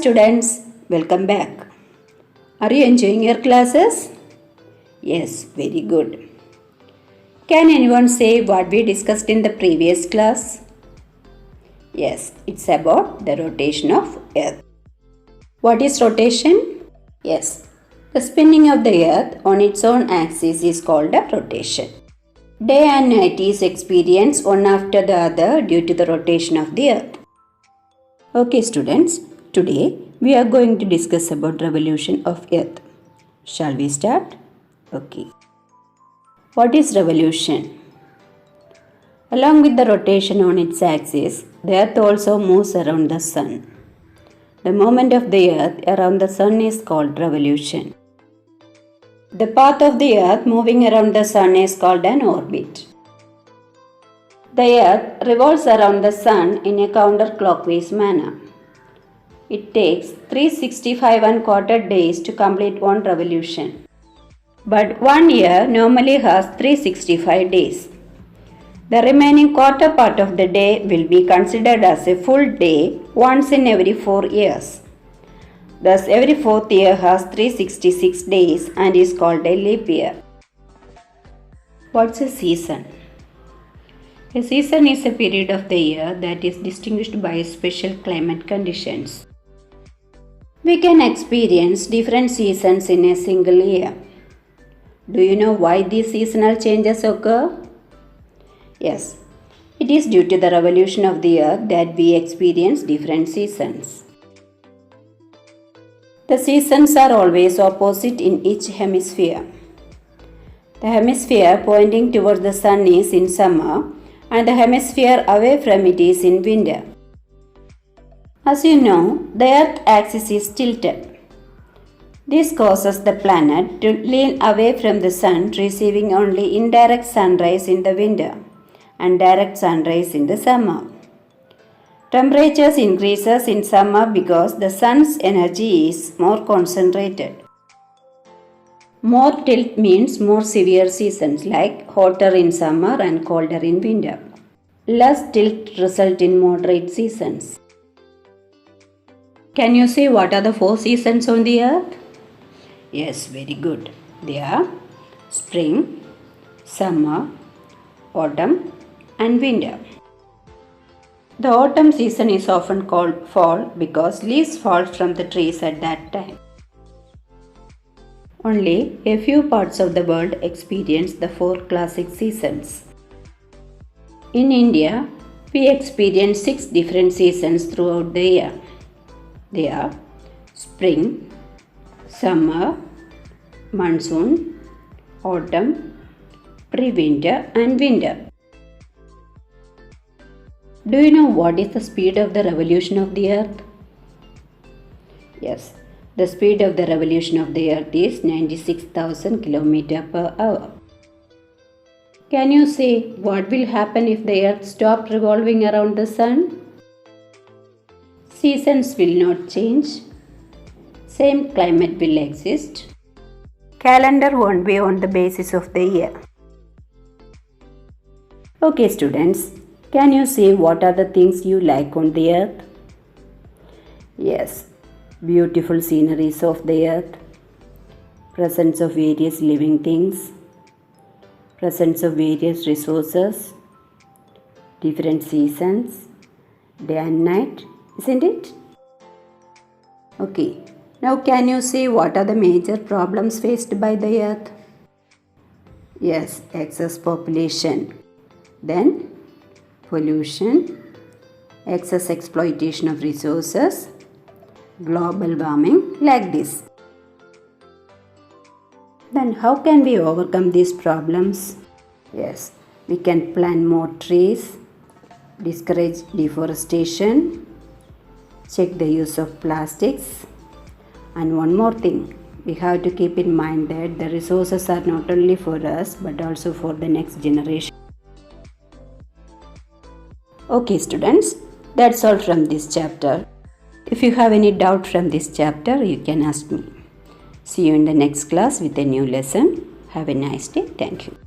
students, welcome back. Are you enjoying your classes? Yes, very good. Can anyone say what we discussed in the previous class? Yes, it's about the rotation of Earth. What is rotation? Yes, the spinning of the Earth on its own axis is called a rotation. Day and night is experienced one after the other due to the rotation of the Earth. Okay students, today we are going to discuss about revolution of Earth. Shall we start? Okay. What is revolution? Along with the rotation on its axis, the Earth also moves around the Sun. The movement of the Earth around the Sun is called revolution. The path of the Earth moving around the Sun is called an orbit. The Earth revolves around the Sun in a counterclockwise manner. It takes 365 1/4 days to complete one revolution. But 1 year normally has 365 days. The remaining quarter part of the day will be considered as a full day once in every 4 years. Thus, every fourth year has 366 days and is called a leap year. What's a season? A season is a period of the year that is distinguished by special climate conditions. We can experience different seasons in a single year. Do you know why these seasonal changes occur? Yes, it is due to the revolution of the Earth that we experience different seasons. The seasons are always opposite in each hemisphere. The hemisphere pointing towards the Sun is in summer and the hemisphere away from it is in winter. As you know, the Earth axis is tilted. This causes the planet to lean away from the Sun, receiving only indirect sunrays in the winter and direct sunrays in the summer. Temperatures increases in summer because the Sun's energy is more concentrated. More tilt means more severe seasons like hotter in summer and colder in winter. Less tilt result in moderate seasons. Can you say what are the 4 seasons on the Earth? Yes, very good. They are spring, summer, autumn and winter. The autumn season is often called fall because leaves fall from the trees at that time. Only a few parts of the world experience the 4 classic seasons. In India, we experience 6 different seasons throughout the year. They are spring, summer, monsoon, autumn, pre-winter and winter. Do you know what is the speed of the revolution of the Earth? Yes, the speed of the revolution of the Earth is 96,000 km per hour. Can you say what will happen if the Earth stopped revolving around the Sun? Seasons will not change. Same climate will exist. Calendar won't be on the basis of the year. Okay students, can you say what are the things you like on the Earth? Yes, beautiful sceneries of the Earth, presence of various living things, presence of various resources, different seasons, day and night, isn't it? Okay, now can you say what are the major problems faced by the Earth? Yes, excess population, then pollution, excess exploitation of resources, global warming, like this. Then how can we overcome these problems? Yes, we can plant more trees, discourage deforestation, check the use of plastics, and one more thing, we have to keep in mind that the resources are not only for us but also for the next generation. Okay students, that's all from this chapter. If you have any doubt from this chapter, you can ask me. See you in the next class with a new lesson. Have a nice day. Thank you.